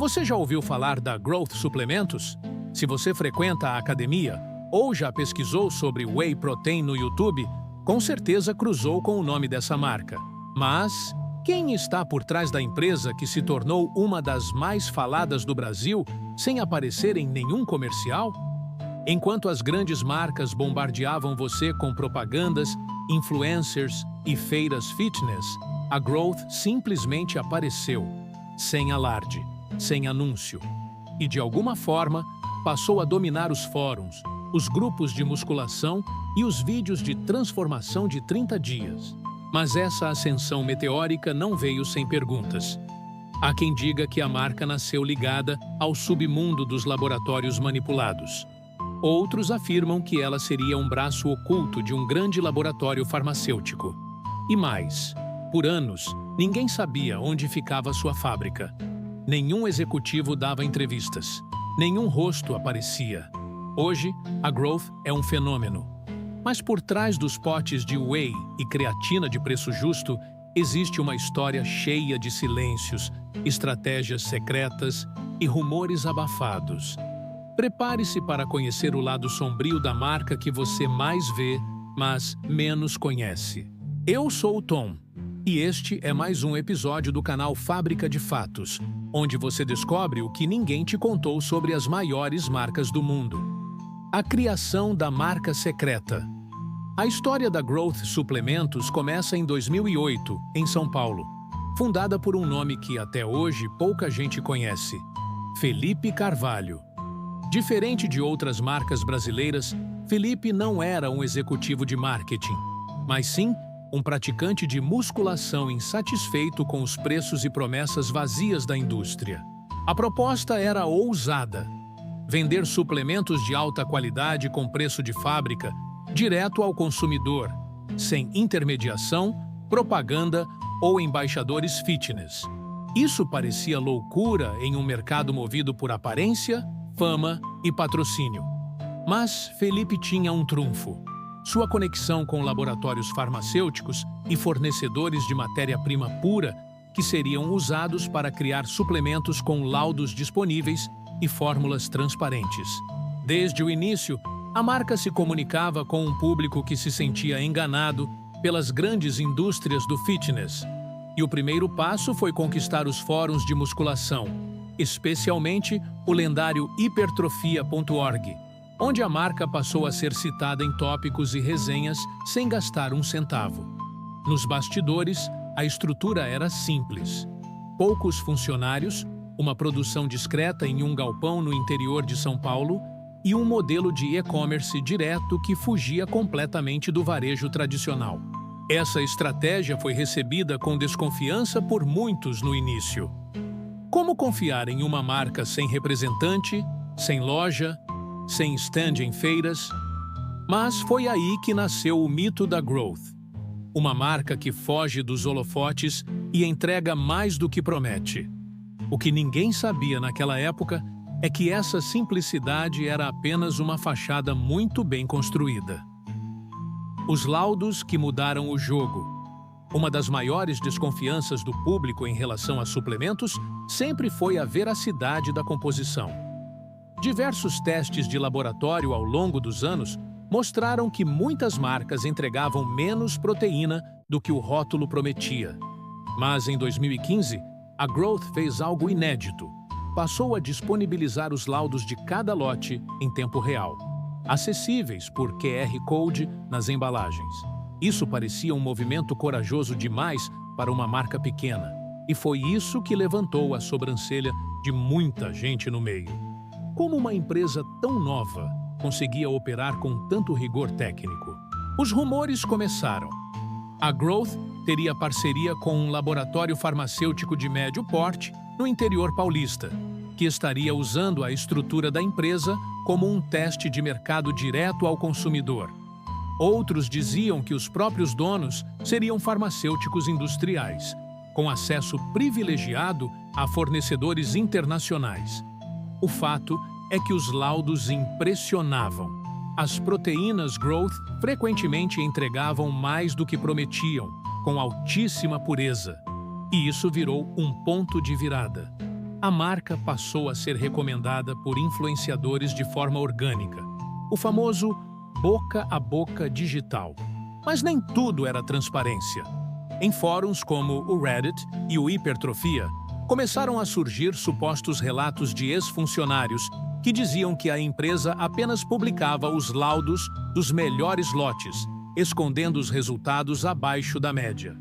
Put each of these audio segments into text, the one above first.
Você já ouviu falar da Growth Suplementos? Se você frequenta a academia ou já pesquisou sobre Whey Protein no YouTube, com certeza cruzou com o nome dessa marca. Mas quem está por trás da empresa que se tornou uma das mais faladas do Brasil sem aparecer em nenhum comercial? Enquanto as grandes marcas bombardeavam você com propagandas, influencers e feiras fitness, a Growth simplesmente apareceu, sem alarde, sem anúncio, e de alguma forma passou a dominar os fóruns, os grupos de musculação e os vídeos de transformação de 30 dias. Mas essa ascensão meteórica não veio sem perguntas. Há quem diga que a marca nasceu ligada ao submundo dos laboratórios manipulados. Outros afirmam que ela seria um braço oculto de um grande laboratório farmacêutico. E mais, por anos, ninguém sabia onde ficava sua fábrica. Nenhum executivo dava entrevistas. Nenhum rosto aparecia. Hoje, a Growth é um fenômeno. Mas por trás dos potes de whey e creatina de preço justo, existe uma história cheia de silêncios, estratégias secretas e rumores abafados. Prepare-se para conhecer o lado sombrio da marca que você mais vê, mas menos conhece. Eu sou o Tom, e este é mais um episódio do canal Fábrica de Fatos, onde você descobre o que ninguém te contou sobre as maiores marcas do mundo. A criação da marca secreta. A história da Growth Suplementos começa em 2008, em São Paulo, fundada por um nome que até hoje pouca gente conhece: Felipe Carvalho. Diferente de outras marcas brasileiras, Felipe não era um executivo de marketing, mas sim um praticante de musculação insatisfeito com os preços e promessas vazias da indústria. A proposta era ousada: vender suplementos de alta qualidade com preço de fábrica, direto ao consumidor, sem intermediação, propaganda ou embaixadores fitness. Isso parecia loucura em um mercado movido por aparência, fama e patrocínio. Mas Felipe tinha um trunfo: sua conexão com laboratórios farmacêuticos e fornecedores de matéria-prima pura que seriam usados para criar suplementos com laudos disponíveis e fórmulas transparentes. Desde o início, a marca se comunicava com um público que se sentia enganado pelas grandes indústrias do fitness. E o primeiro passo foi conquistar os fóruns de musculação, especialmente o lendário hipertrofia.org, onde a marca passou a ser citada em tópicos e resenhas sem gastar um centavo. Nos bastidores, a estrutura era simples: poucos funcionários, uma produção discreta em um galpão no interior de São Paulo e um modelo de e-commerce direto que fugia completamente do varejo tradicional. Essa estratégia foi recebida com desconfiança por muitos no início. Como confiar em uma marca sem representante, sem loja, sem stand em feiras? Mas foi aí que nasceu o mito da Growth. Uma marca que foge dos holofotes e entrega mais do que promete. O que ninguém sabia naquela época é que essa simplicidade era apenas uma fachada muito bem construída. Os laudos que mudaram o jogo. Uma das maiores desconfianças do público em relação a suplementos sempre foi a veracidade da composição. Diversos testes de laboratório ao longo dos anos mostraram que muitas marcas entregavam menos proteína do que o rótulo prometia. Mas em 2015, a Growth fez algo inédito. Passou a disponibilizar os laudos de cada lote em tempo real, acessíveis por QR Code nas embalagens. Isso parecia um movimento corajoso demais para uma marca pequena, e foi isso que levantou a sobrancelha de muita gente no meio. Como uma empresa tão nova conseguia operar com tanto rigor técnico? Os rumores começaram. A Growth teria parceria com um laboratório farmacêutico de médio porte no interior paulista, que estaria usando a estrutura da empresa como um teste de mercado direto ao consumidor. Outros diziam que os próprios donos seriam farmacêuticos industriais, com acesso privilegiado a fornecedores internacionais. O fato é que os laudos impressionavam. As proteínas Growth frequentemente entregavam mais do que prometiam, com altíssima pureza. E isso virou um ponto de virada. a marca passou a ser recomendada por influenciadores de forma orgânica, o famoso boca a boca digital. Mas nem tudo era transparência. Em fóruns como o Reddit e o Hipertrofia, começaram a surgir supostos relatos de ex-funcionários que diziam que a empresa apenas publicava os laudos dos melhores lotes, escondendo os resultados abaixo da média.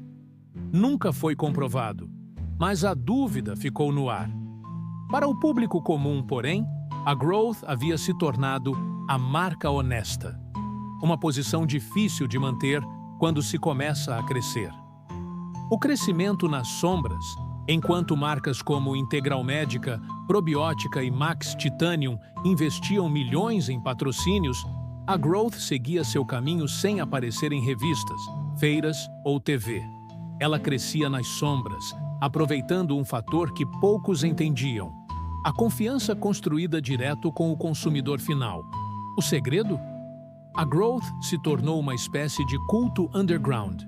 Nunca foi comprovado, mas a dúvida ficou no ar. Para o público comum, porém, a Growth havia se tornado a marca honesta. Uma posição difícil de manter quando se começa a crescer. O crescimento nas sombras, enquanto marcas como Integral Médica, Probiótica e Max Titanium investiam milhões em patrocínios, a Growth seguia seu caminho sem aparecer em revistas, feiras ou TV. Ela crescia nas sombras, aproveitando um fator que poucos entendiam: a confiança construída direto com o consumidor final. O segredo? A Growth se tornou uma espécie de culto underground.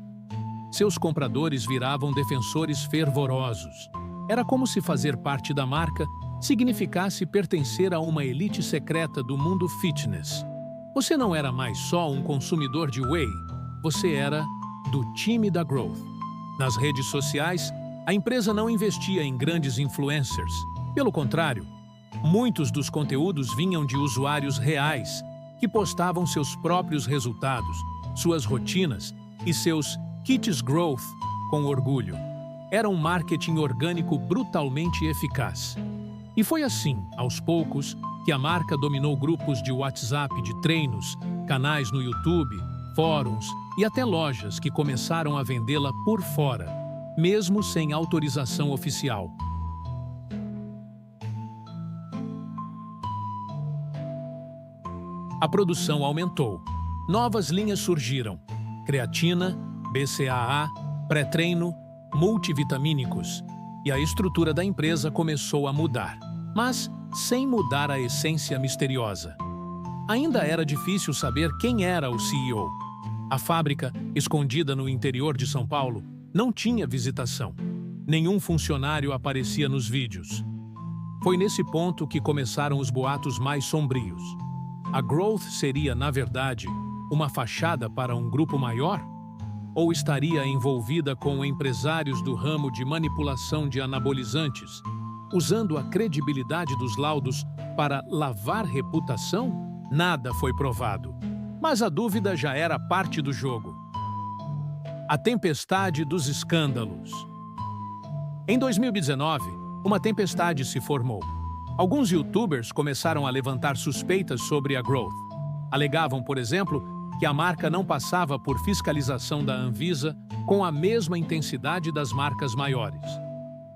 Seus compradores viravam defensores fervorosos. Era como se fazer parte da marca significasse pertencer a uma elite secreta do mundo fitness. Você não era mais só um consumidor de whey, você era do time da Growth. Nas redes sociais, a empresa não investia em grandes influencers. Pelo contrário, muitos dos conteúdos vinham de usuários reais, que postavam seus próprios resultados, suas rotinas e seus kits Growth com orgulho. Era um marketing orgânico brutalmente eficaz. E foi assim, aos poucos, que a marca dominou grupos de WhatsApp de treinos, canais no YouTube, fóruns e até lojas que começaram a vendê-la por fora, mesmo sem autorização oficial. A produção aumentou. Novas linhas surgiram: creatina, BCAA, pré-treino, multivitamínicos. E a estrutura da empresa começou a mudar, mas sem mudar a essência misteriosa. Ainda era difícil saber quem era o CEO. A fábrica, escondida no interior de São Paulo, não tinha visitação. Nenhum funcionário aparecia nos vídeos. Foi nesse ponto que começaram os boatos mais sombrios. A Growth seria, na verdade, uma fachada para um grupo maior? Ou estaria envolvida com empresários do ramo de manipulação de anabolizantes, usando a credibilidade dos laudos para lavar reputação? Nada foi provado, mas a dúvida já era parte do jogo. A tempestade dos escândalos. Em 2019, uma tempestade se formou. Alguns youtubers começaram a levantar suspeitas sobre a Growth. Alegavam, por exemplo, que a marca não passava por fiscalização da Anvisa com a mesma intensidade das marcas maiores.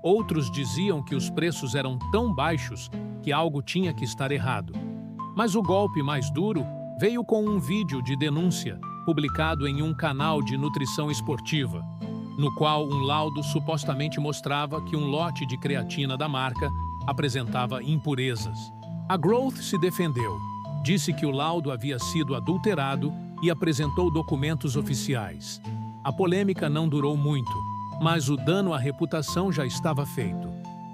Outros diziam que os preços eram tão baixos que algo tinha que estar errado. Mas o golpe mais duro veio com um vídeo de denúncia publicado em um canal de nutrição esportiva, no qual um laudo supostamente mostrava que um lote de creatina da marca apresentava impurezas. A Growth se defendeu, disse que o laudo havia sido adulterado e apresentou documentos oficiais. A polêmica não durou muito, mas o dano à reputação já estava feito.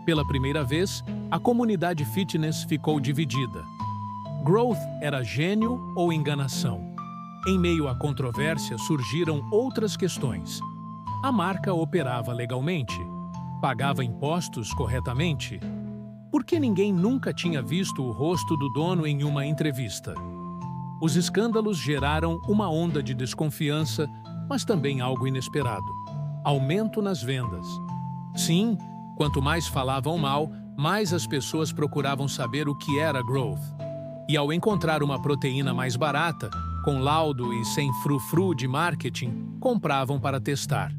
Pela primeira vez, a comunidade fitness ficou dividida. Growth era gênio ou enganação? Em meio à controvérsia surgiram outras questões. A marca operava legalmente? Pagava impostos corretamente? Por que ninguém nunca tinha visto o rosto do dono em uma entrevista? Os escândalos geraram uma onda de desconfiança, mas também algo inesperado: aumento nas vendas. Sim, quanto mais falavam mal, mais as pessoas procuravam saber o que era Growth. E ao encontrar uma proteína mais barata, com laudo e sem frufru de marketing, compravam para testar.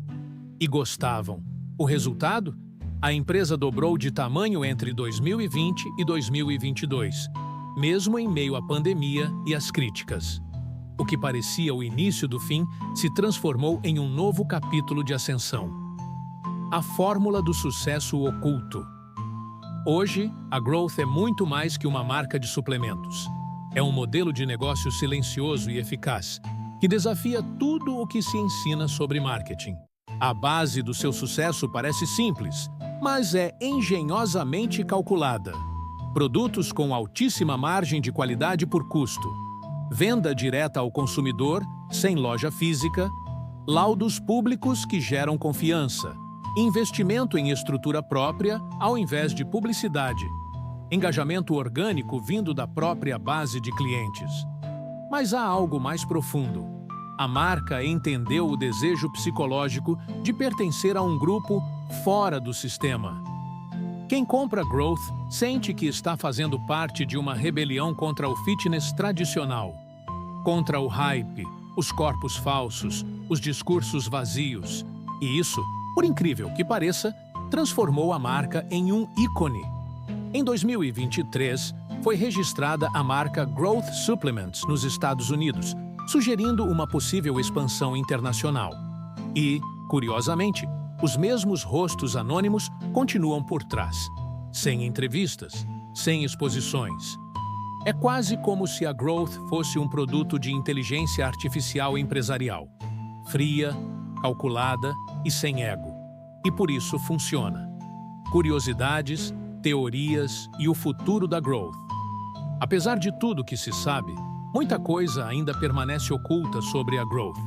E gostavam. O resultado? A empresa dobrou de tamanho entre 2020 e 2022, mesmo em meio à pandemia e às críticas. O que parecia o início do fim se transformou em um novo capítulo de ascensão. A fórmula do sucesso oculto. Hoje, a Growth é muito mais que uma marca de suplementos. É um modelo de negócio silencioso e eficaz, que desafia tudo o que se ensina sobre marketing. A base do seu sucesso parece simples: mas é engenhosamente calculada. Produtos com altíssima margem de qualidade por custo, venda direta ao consumidor, sem loja física, laudos públicos que geram confiança, investimento em estrutura própria ao invés de publicidade, engajamento orgânico vindo da própria base de clientes. Mas há algo mais profundo. A marca entendeu o desejo psicológico de pertencer a um grupo fora do sistema. Quem compra Growth sente que está fazendo parte de uma rebelião contra o fitness tradicional, contra o hype, os corpos falsos, os discursos vazios. E isso, por incrível que pareça, transformou a marca em um ícone. Em 2023, foi registrada a marca Growth Supplements nos Estados Unidos, sugerindo uma possível expansão internacional. E, curiosamente, os mesmos rostos anônimos continuam por trás, sem entrevistas, sem exposições. É quase como se a Growth fosse um produto de inteligência artificial empresarial, fria, calculada e sem ego. E por isso funciona. Curiosidades, teorias e o futuro da Growth. Apesar de tudo que se sabe, muita coisa ainda permanece oculta sobre a Growth.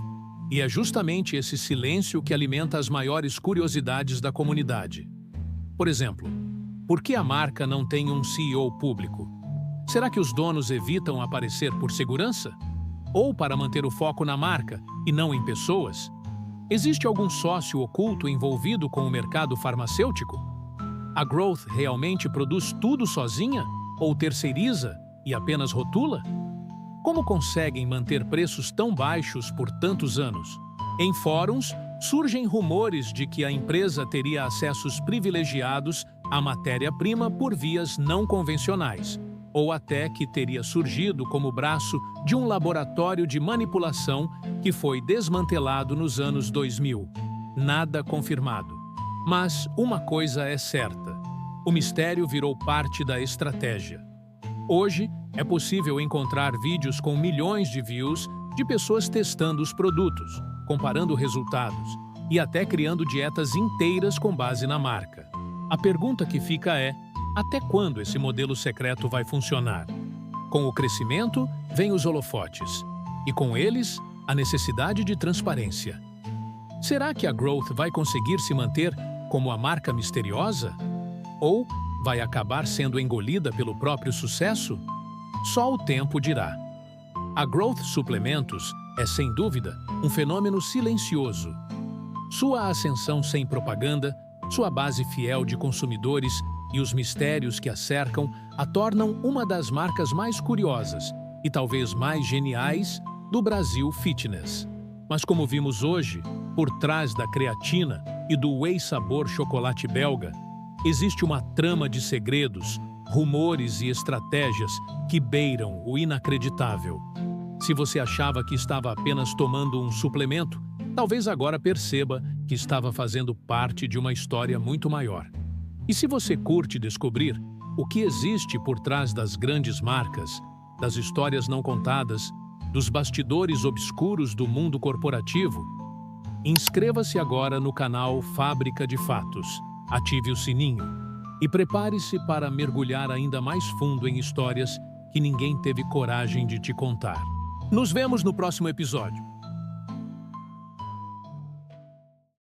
E é justamente esse silêncio que alimenta as maiores curiosidades da comunidade. Por exemplo, por que a marca não tem um CEO público? Será que os donos evitam aparecer por segurança? Ou para manter o foco na marca e não em pessoas? Existe algum sócio oculto envolvido com o mercado farmacêutico? A Growth realmente produz tudo sozinha? Ou terceiriza e apenas rotula? Como conseguem manter preços tão baixos por tantos anos? Em fóruns, surgem rumores de que a empresa teria acessos privilegiados à matéria-prima por vias não convencionais, ou até que teria surgido como braço de um laboratório de manipulação que foi desmantelado nos anos 2000. Nada confirmado. Mas uma coisa é certa: o mistério virou parte da estratégia. Hoje, é possível encontrar vídeos com milhões de views de pessoas testando os produtos, comparando resultados e até criando dietas inteiras com base na marca. A pergunta que fica é: até quando esse modelo secreto vai funcionar? Com o crescimento, vem os holofotes, e com eles, a necessidade de transparência. Será que a Growth vai conseguir se manter como a marca misteriosa? Ou vai acabar sendo engolida pelo próprio sucesso? Só o tempo dirá. A Growth Suplementos é, sem dúvida, um fenômeno silencioso. Sua ascensão sem propaganda, sua base fiel de consumidores e os mistérios que a cercam a tornam uma das marcas mais curiosas e talvez mais geniais do Brasil Fitness. Mas como vimos hoje, por trás da creatina e do whey sabor chocolate belga, existe uma trama de segredos, rumores e estratégias que beiram o inacreditável. Se você achava que estava apenas tomando um suplemento, talvez agora perceba que estava fazendo parte de uma história muito maior. E se você curte descobrir o que existe por trás das grandes marcas, das histórias não contadas, dos bastidores obscuros do mundo corporativo, inscreva-se agora no canal Fábrica de Fatos, ative o sininho e prepare-se para mergulhar ainda mais fundo em histórias que ninguém teve coragem de te contar. Nos vemos no próximo episódio.